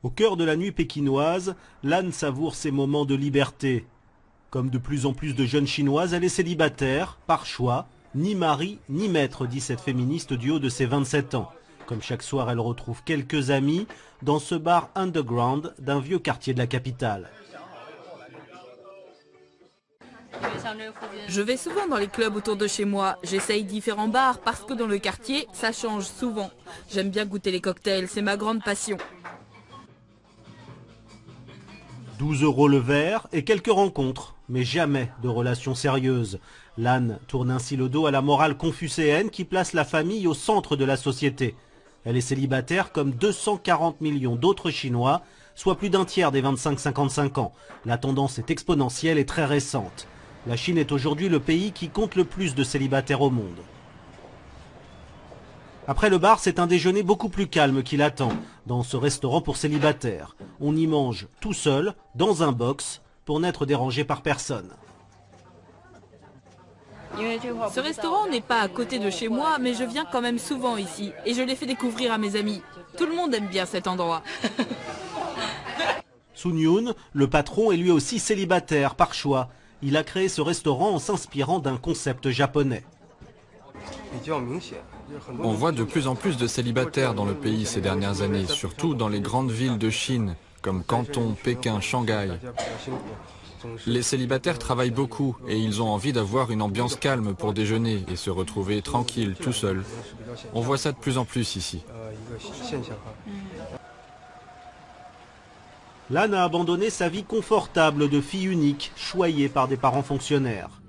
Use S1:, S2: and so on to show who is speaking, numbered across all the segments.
S1: Au cœur de la nuit pékinoise, Lan savoure ses moments de liberté. Comme de plus en plus de jeunes chinoises, elle est célibataire, par choix, ni mari ni maître, dit cette féministe du haut de ses 27 ans. Comme chaque soir, elle retrouve quelques amis dans ce bar underground d'un vieux quartier de la capitale.
S2: Je vais souvent dans les clubs autour de chez moi. J'essaye différents bars parce que dans le quartier, ça change souvent. J'aime bien goûter les cocktails, c'est ma grande passion.
S1: 12 € le verre et quelques rencontres, mais jamais de relations sérieuses. Lan tourne ainsi le dos à la morale confucéenne qui place la famille au centre de la société. Elle est célibataire comme 240 millions d'autres Chinois, soit plus d'un tiers des 25-55 ans. La tendance est exponentielle et très récente. La Chine est aujourd'hui le pays qui compte le plus de célibataires au monde. Après le bar, c'est un déjeuner beaucoup plus calme qui l'attend, dans ce restaurant pour célibataires. On y mange tout seul, dans un box, pour n'être dérangé par personne.
S2: Ce restaurant n'est pas à côté de chez moi, mais je viens quand même souvent ici. Et je l'ai fait découvrir à mes amis. Tout le monde aime bien cet endroit.
S1: Sun Yun, le patron, est lui aussi célibataire par choix. Il a créé ce restaurant en s'inspirant d'un concept japonais.
S3: On voit de plus en plus de célibataires dans le pays ces dernières années, surtout dans les grandes villes de Chine, comme Canton, Pékin, Shanghai. Les célibataires travaillent beaucoup et ils ont envie d'avoir une ambiance calme pour déjeuner et se retrouver tranquille, tout seul. On voit ça de plus en plus ici.
S1: Lan a abandonné sa vie confortable de fille unique, choyée par des parents fonctionnaires.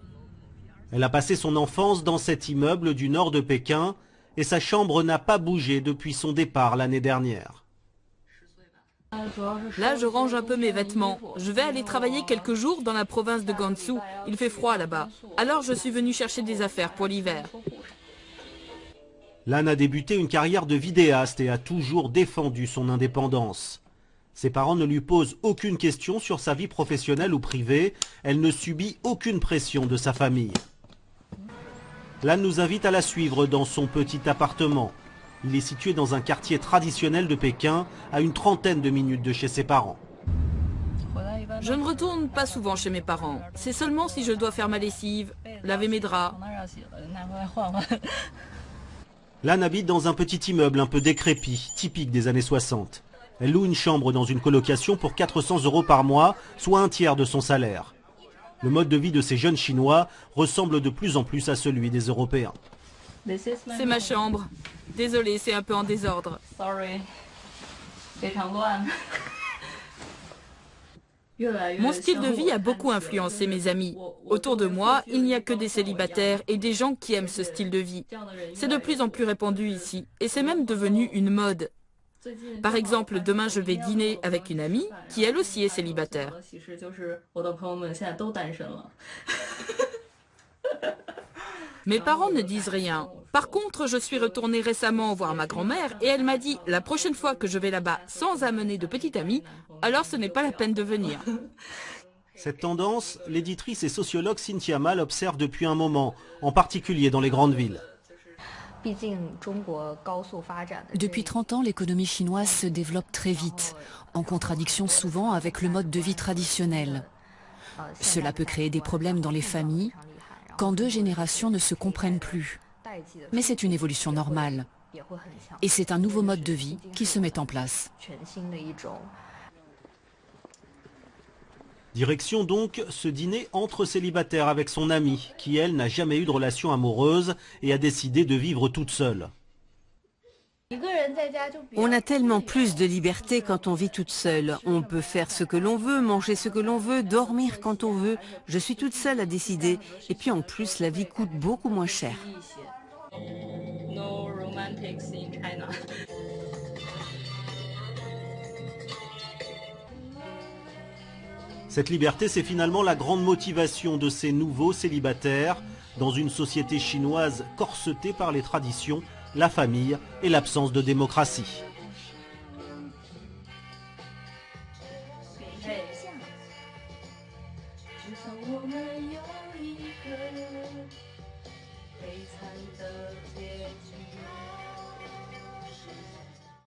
S1: Elle a passé son enfance dans cet immeuble du nord de Pékin et sa chambre n'a pas bougé depuis son départ l'année dernière.
S2: Là, je range un peu mes vêtements. Je vais aller travailler quelques jours dans la province de Gansu. Il fait froid là-bas. Alors je suis venue chercher des affaires pour l'hiver.
S1: Lan a débuté une carrière de vidéaste et a toujours défendu son indépendance. Ses parents ne lui posent aucune question sur sa vie professionnelle ou privée. Elle ne subit aucune pression de sa famille. Lan nous invite à la suivre dans son petit appartement. Il est situé dans un quartier traditionnel de Pékin, à une trentaine de minutes de chez ses parents.
S2: Je ne retourne pas souvent chez mes parents. C'est seulement si je dois faire ma lessive, laver mes draps.
S1: Lan habite dans un petit immeuble un peu décrépit, typique des années 60. Elle loue une chambre dans une colocation pour 400 € par mois, soit un tiers de son salaire. Le mode de vie de ces jeunes Chinois ressemble de plus en plus à celui des Européens.
S2: C'est ma chambre. Désolée, c'est un peu en désordre. Mon style de vie a beaucoup influencé mes amis. Autour de moi, il n'y a que des célibataires et des gens qui aiment ce style de vie. C'est de plus en plus répandu ici et c'est même devenu une mode. Par exemple, demain je vais dîner avec une amie qui elle aussi est célibataire. Mes parents ne disent rien. Par contre, je suis retournée récemment voir ma grand-mère et elle m'a dit « La prochaine fois que je vais là-bas sans amener de petite amie, alors ce n'est pas la peine de venir. »
S1: Cette tendance, l'éditrice et sociologue Cynthia Ma l'observe depuis un moment, en particulier dans les grandes villes.
S4: Depuis 30 ans, l'économie chinoise se développe très vite, en contradiction souvent avec le mode de vie traditionnel. Cela peut créer des problèmes dans les familles, quand deux générations ne se comprennent plus. Mais c'est une évolution normale. Et c'est un nouveau mode de vie qui se met en place.
S1: Direction donc ce dîner entre célibataires avec son amie, qui elle n'a jamais eu de relation amoureuse et a décidé de vivre toute seule.
S5: On a tellement plus de liberté quand on vit toute seule. On peut faire ce que l'on veut, manger ce que l'on veut, dormir quand on veut. Je suis toute seule à décider. Et puis en plus, la vie coûte beaucoup moins cher.
S1: Cette liberté, c'est finalement la grande motivation de ces nouveaux célibataires dans une société chinoise corsetée par les traditions, la famille et l'absence de démocratie.